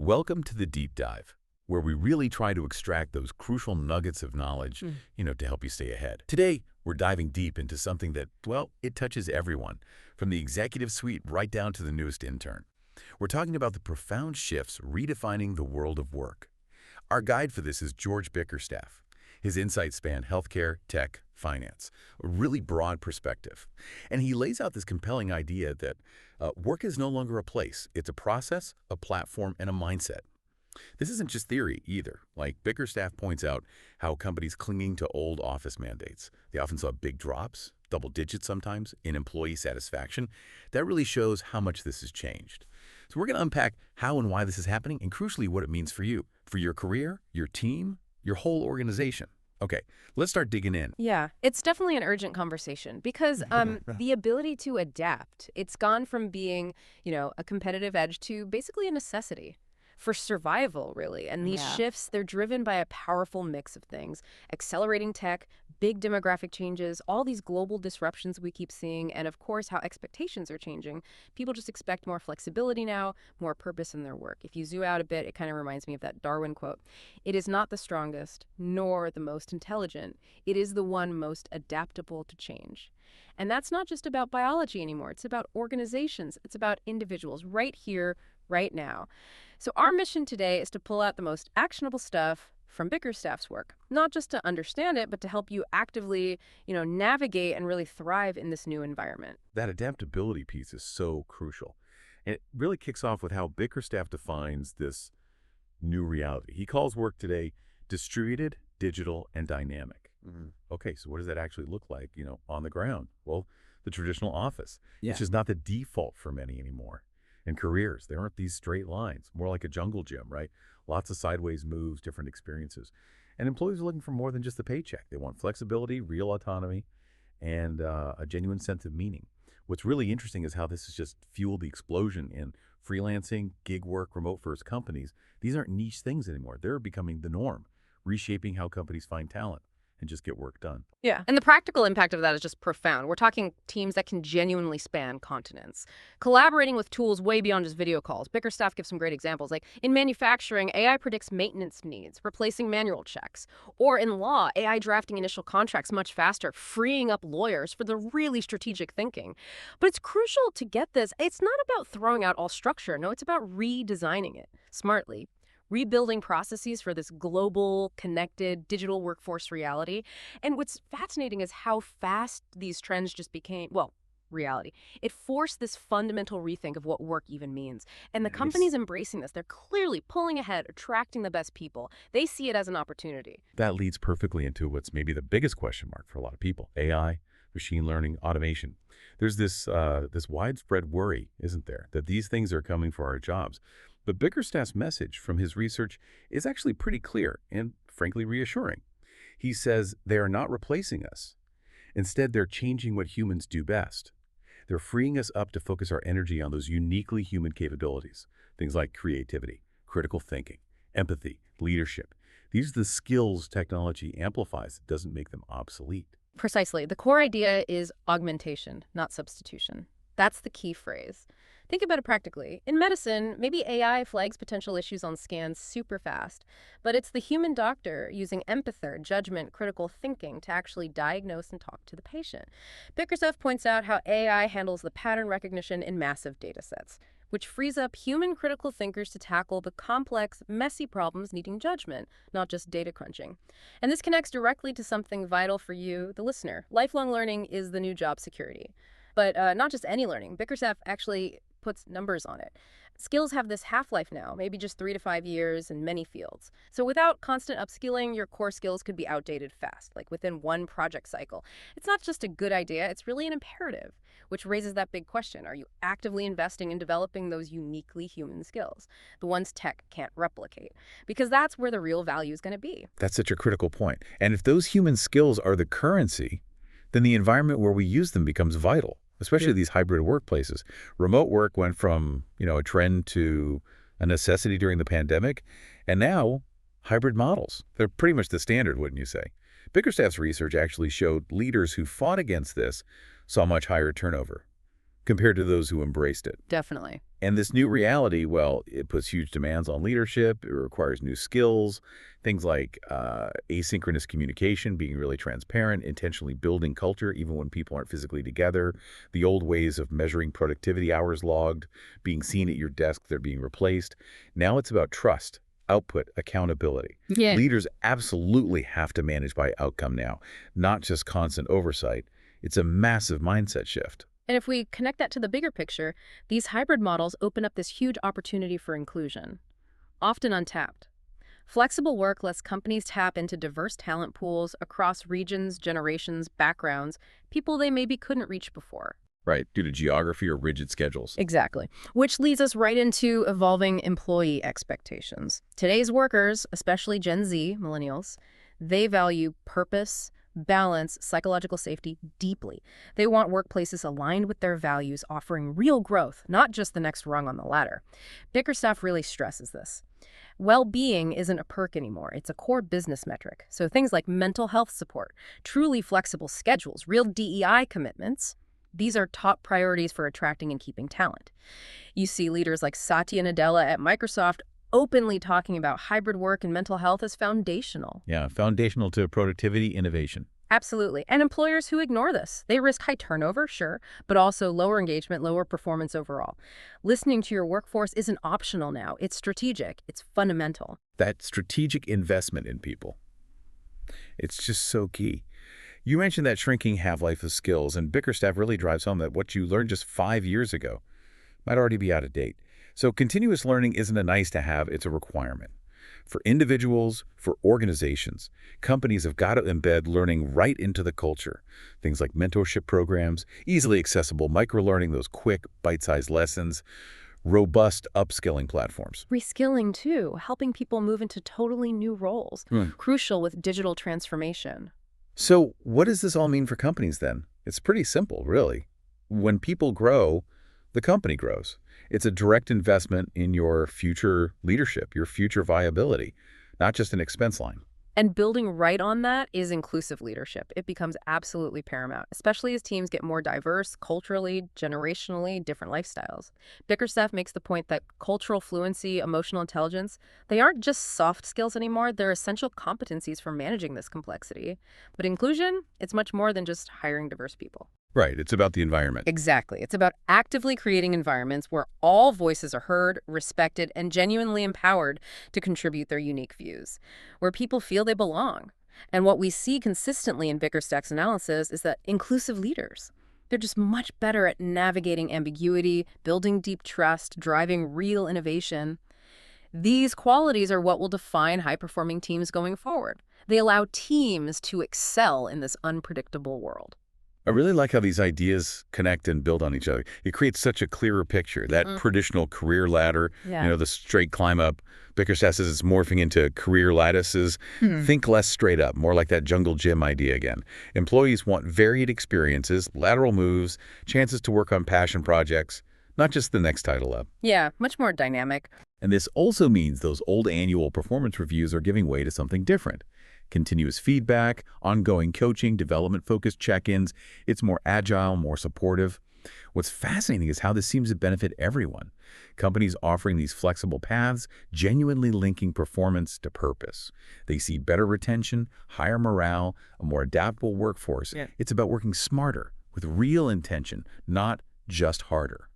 Welcome to the deep dive, where we really try to extract those crucial nuggets of knowledge, to help you stay ahead. Today, we're diving deep into something that, well, it touches everyone, from the executive suite right down to the newest intern. We're talking about the profound shifts redefining the world of work. Our guide for this is George Bickerstaff. His insights span healthcare, tech, finance, a really broad perspective. And he lays out this compelling idea that work is no longer a place. It's a process, a platform, and a mindset. This isn't just theory either. Like Bickerstaff points out how companies clinging to old office mandates, they often saw big drops, double digits sometimes, in employee satisfaction. That really shows how much this has changed. So we're going to unpack how and why this is happening, and crucially what it means for you, for your career, your team, your whole organization. Okay, let's start digging in. Yeah, it's definitely an urgent conversation because the ability to adapt, it's gone from being, a competitive edge to basically a necessity for survival, really. And these Yeah. shifts, they're driven by a powerful mix of things: accelerating tech, big demographic changes, all these global disruptions we keep seeing, and of course, how expectations are changing. People just expect more flexibility now, more purpose in their work. If you zoom out a bit, it kind of reminds me of that Darwin quote: "It is not the strongest, nor the most intelligent. It is the one most adaptable to change." And that's not just about biology anymore. It's about organizations. It's about individuals right here, right now. So our mission today is to pull out the most actionable stuff from Bickerstaff's work, not just to understand it, but to help you actively, navigate and really thrive in this new environment. That adaptability piece is so crucial. And it really kicks off with how Bickerstaff defines this new reality. He calls work today distributed, digital, and dynamic. Okay, so what does that actually look like, on the ground? Well, the traditional office, Yeah. which is not the default for many anymore. In careers, there aren't these straight lines, more like a jungle gym, right? Lots of sideways moves, different experiences. And employees are looking for more than just the paycheck. They want flexibility, real autonomy, and a genuine sense of meaning. What's really interesting is how this has just fueled the explosion in freelancing, gig work, remote-first companies. These aren't niche things anymore. They're becoming the norm, reshaping how companies find talent and just get work done. Yeah. And the practical impact of that is just profound. We're talking teams that can genuinely span continents, collaborating with tools way beyond just video calls. Bickerstaff gives some great examples. Like in manufacturing, AI predicts maintenance needs, replacing manual checks. Or in law, AI drafting initial contracts much faster, freeing up lawyers for the really strategic thinking. But it's crucial to get this. It's not about throwing out all structure. No, it's about redesigning it smartly, rebuilding processes for this global, connected, digital workforce reality. And what's fascinating is how fast these trends just became, well, reality. It forced this fundamental rethink of what work even means. And the Nice. companies embracing this, they're clearly pulling ahead, attracting the best people. They see it as an opportunity. That leads perfectly into what's maybe the biggest question mark for a lot of people: AI, machine learning, automation. There's this widespread worry, isn't there, that these things are coming for our jobs. But Bickerstaff's message from his research is actually pretty clear and frankly reassuring. He says they are not replacing us. Instead, they're changing what humans do best. They're freeing us up to focus our energy on those uniquely human capabilities, things like creativity, critical thinking, empathy, leadership. These are the skills technology amplifies. It doesn't make them obsolete. Precisely. The core idea is augmentation, not substitution. That's the key phrase. Think about it practically. In medicine, maybe AI flags potential issues on scans super fast, but it's the human doctor using empathy, judgment, critical thinking to actually diagnose and talk to the patient. Bickerstaff points out how AI handles the pattern recognition in massive data sets, which frees up human critical thinkers to tackle the complex, messy problems needing judgment, not just data crunching. And this connects directly to something vital for you, the listener. Lifelong learning is the new job security. But not just any learning. Bickerstaff actually puts numbers on it. Skills have this half-life now, maybe just 3 to 5 years in many fields. So without constant upskilling, your core skills could be outdated fast, like within one project cycle. It's not just a good idea, it's really an imperative, which raises that big question. Are you actively investing in developing those uniquely human skills, the ones tech can't replicate? Because that's where the real value is going to be. That's such a critical point. And if those human skills are the currency, then the environment where we use them becomes vital, especially these hybrid workplaces. Remote work went from, a trend to a necessity during the pandemic, and now hybrid models. They're pretty much the standard, wouldn't you say? Bickerstaff's research actually showed leaders who fought against this saw much higher turnover. compared to those who embraced it. Definitely. And this new reality, well, it puts huge demands on leadership. It requires new skills, things like asynchronous communication, being really transparent, intentionally building culture, even when people aren't physically together, the old ways of measuring productivity hours logged, being seen at your desk, they're being replaced. Now it's about trust, output, accountability. Yeah. Leaders absolutely have to manage by outcome now, not just constant oversight. It's a massive mindset shift. And if we connect that to the bigger picture, these hybrid models open up this huge opportunity for inclusion, often untapped. Flexible work lets companies tap into diverse talent pools across regions, generations, backgrounds, people they maybe couldn't reach before. Right, due to geography or rigid schedules. Exactly. Which leads us right into evolving employee expectations. Today's workers, especially Gen Z, millennials, they value purpose, balance, psychological safety deeply. They want workplaces aligned with their values, offering real growth, not just the next rung on the ladder. Bickerstaff really stresses this. Well-being isn't a perk anymore. It's a core business metric. So things like mental health support, truly flexible schedules, real DEI commitments, these are top priorities for attracting and keeping talent. You see leaders like Satya Nadella at Microsoft openly talking about hybrid work and mental health as foundational. Yeah, foundational to productivity, innovation. Absolutely. And employers who ignore this, they risk high turnover, sure, but also lower engagement, lower performance overall. Listening to your workforce isn't optional now. It's strategic. It's fundamental. That strategic investment in people. It's just so key. You mentioned that shrinking half-life of skills, and Bickerstaff really drives home that what you learned just 5 years ago might already be out of date. So continuous learning isn't a nice-to-have, it's a requirement. For individuals, for organizations, companies have got to embed learning right into the culture. Things like mentorship programs, easily accessible microlearning, those quick, bite-sized lessons, robust upskilling platforms. Reskilling, too, helping people move into totally new roles, crucial with digital transformation. So what does this all mean for companies then? It's pretty simple, really. When people grow, the company grows. It's a direct investment in your future leadership, your future viability, not just an expense line. And building right on that is inclusive leadership. It becomes absolutely paramount, especially as teams get more diverse, culturally, generationally, different lifestyles. Bickerstaff makes the point that cultural fluency, emotional intelligence, they aren't just soft skills anymore, they're essential competencies for managing this complexity. But inclusion, it's much more than just hiring diverse people. Right, it's about the environment. Exactly. It's about actively creating environments where all voices are heard, respected, and genuinely empowered to contribute their unique views, where people feel they belong. And what we see consistently in Bickerstaff's analysis is that inclusive leaders, they're just much better at navigating ambiguity, building deep trust, driving real innovation. These qualities are what will define high-performing teams going forward. They allow teams to excel in this unpredictable world. I really like how these ideas connect and build on each other. It creates such a clearer picture. That traditional career ladder, the straight climb up. Bickerstaff says it's morphing into career lattices. Think less straight up, more like that jungle gym idea again. Employees want varied experiences, lateral moves, chances to work on passion projects, not just the next title up. Yeah, much more dynamic. And this also means those old annual performance reviews are giving way to something different. Continuous feedback, ongoing coaching, development-focused check-ins. It's more agile, more supportive. What's fascinating is how this seems to benefit everyone. Companies offering these flexible paths, genuinely linking performance to purpose. They see better retention, higher morale, a more adaptable workforce. It's about working smarter, with real intention, not just harder.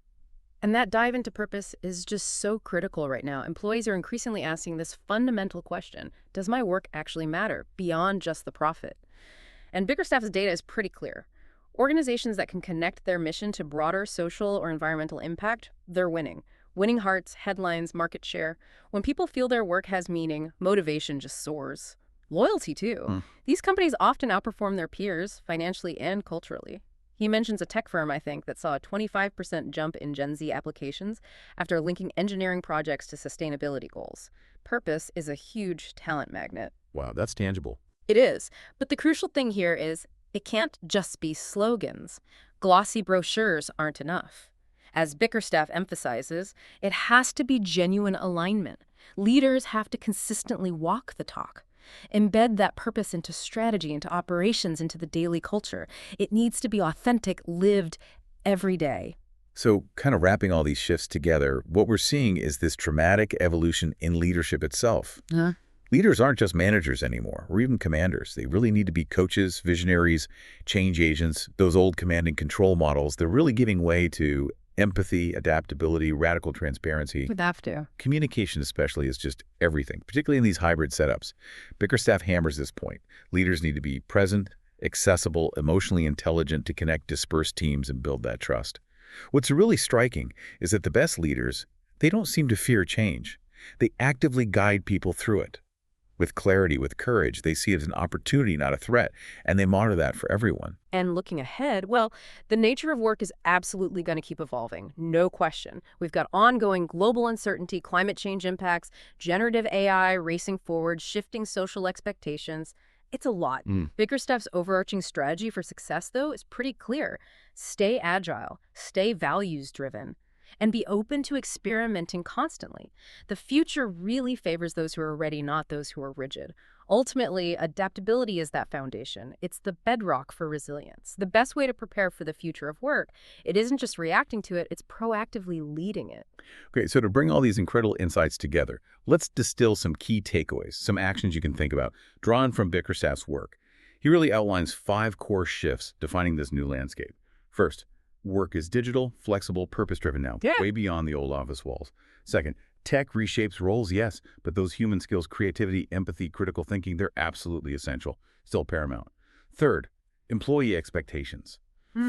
And that dive into purpose is just so critical right now. Employees are increasingly asking this fundamental question: does my work actually matter beyond just the profit? And Bickerstaff's data is pretty clear. Organizations that can connect their mission to broader social or environmental impact, they're winning. Winning hearts, headlines, market share. When people feel their work has meaning, motivation just soars. Loyalty, too. These companies often outperform their peers, financially and culturally. He mentions a tech firm, I think, that saw a 25% jump in Gen Z applications after linking engineering projects to sustainability goals. Purpose is a huge talent magnet. Wow, that's tangible. It is. But the crucial thing here is it can't just be slogans. Glossy brochures aren't enough. As Bickerstaff emphasizes, it has to be genuine alignment. Leaders have to consistently walk the talk. Embed that purpose into strategy, into operations, into the daily culture. It needs to be authentic, lived every day. So kind of wrapping all these shifts together, what we're seeing is this dramatic evolution in leadership itself. Huh? Leaders aren't just managers anymore, or even commanders. They really need to be coaches, visionaries, change agents. Those old command and control models, they're really giving way to empathy, adaptability, radical transparency. Would have to. Communication especially is just everything, particularly in these hybrid setups. Bickerstaff hammers this point. Leaders need to be present, accessible, emotionally intelligent to connect dispersed teams and build that trust. What's really striking is that the best leaders, they don't seem to fear change. They actively guide people through it. With clarity, with courage, they see it as an opportunity, not a threat, and they monitor that for everyone. And looking ahead, well, the nature of work is absolutely going to keep evolving, no question. We've got ongoing global uncertainty, climate change impacts, generative AI racing forward, shifting social expectations. It's a lot. Bickerstaff's overarching strategy for success, though, is pretty clear. Stay agile, stay values-driven, and be open to experimenting constantly. The future really favors those who are ready, not those who are rigid. Ultimately, adaptability is that foundation. It's the bedrock for resilience. The best way to prepare for the future of work, it isn't just reacting to it, it's proactively leading it. Okay, so to bring all these incredible insights together, let's distill some key takeaways, some actions you can think about, drawn from Bickerstaff's work. He really outlines 5 core shifts defining this new landscape. First, work is digital, flexible, purpose-driven now, way beyond the old office walls. Second, tech reshapes roles, yes, but those human skills, creativity, empathy, critical thinking, they're absolutely essential, still paramount. Third, employee expectations,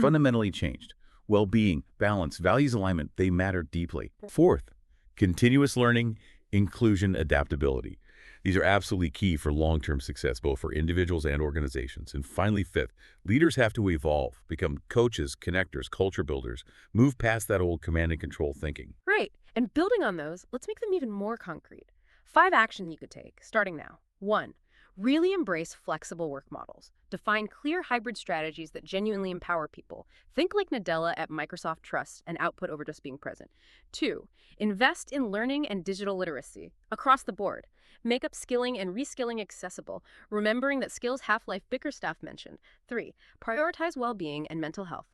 fundamentally changed. Well-being, balance, values alignment, they matter deeply. Fourth, continuous learning, inclusion, adaptability. These are absolutely key for long-term success, both for individuals and organizations. And finally, fifth, leaders have to evolve, become coaches, connectors, culture builders, move past that old command and control thinking. Right. And building on those, let's make them even more concrete. 5 actions you could take, starting now. 1. Really embrace flexible work models. Define clear hybrid strategies that genuinely empower people. Think like Nadella at Microsoft Trust and output over just being present. 2. Invest in learning and digital literacy across the board. Make upskilling and reskilling accessible, remembering that skills half-life Bickerstaff mentioned. 3. Prioritize well-being and mental health.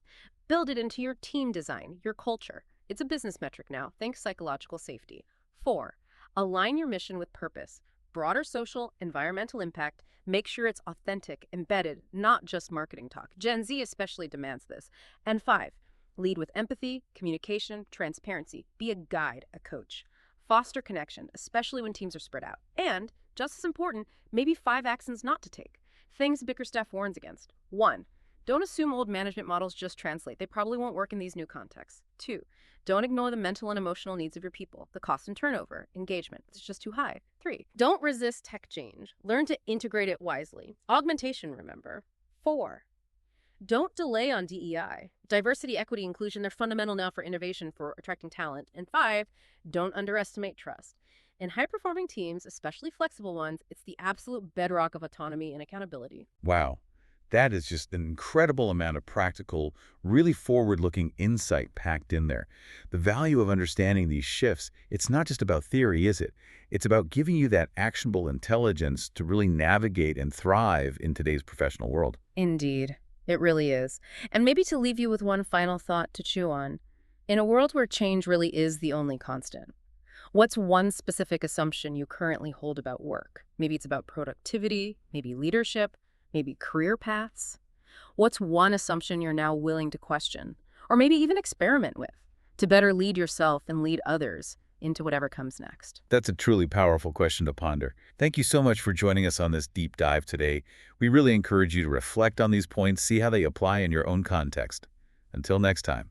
Build it into your team design, your culture. It's a business metric now. Think psychological safety. 4. Align your mission with purpose. Broader social, environmental impact. Make sure it's authentic, embedded, not just marketing talk. Gen Z especially demands this. And 5. Lead with empathy, communication, transparency. Be a guide, a coach. Foster connection, especially when teams are spread out. And, just as important, maybe 5 actions not to take. Things Bickerstaff warns against. 1. Don't assume old management models just translate. They probably won't work in these new contexts. 2. Don't ignore the mental and emotional needs of your people. The cost and turnover, engagement, it's just too high. 3. Don't resist tech change. Learn to integrate it wisely. Augmentation, remember. 4. Don't delay on DEI. Diversity, equity, inclusion, they're fundamental now for innovation, for attracting talent. And 5, don't underestimate trust. In high-performing teams, especially flexible ones, it's the absolute bedrock of autonomy and accountability. Wow. That is just an incredible amount of practical, really forward-looking insight packed in there. The value of understanding these shifts, it's not just about theory, is it? It's about giving you that actionable intelligence to really navigate and thrive in today's professional world. Indeed. It really is. And maybe to leave you with one final thought to chew on. In a world where change really is the only constant, what's one specific assumption you currently hold about work? Maybe it's about productivity, maybe leadership, maybe career paths. What's one assumption you're now willing to question, or maybe even experiment with, to better lead yourself and lead others into whatever comes next? That's a truly powerful question to ponder. Thank you so much for joining us on this deep dive today. We really encourage you to reflect on these points, see how they apply in your own context. Until next time.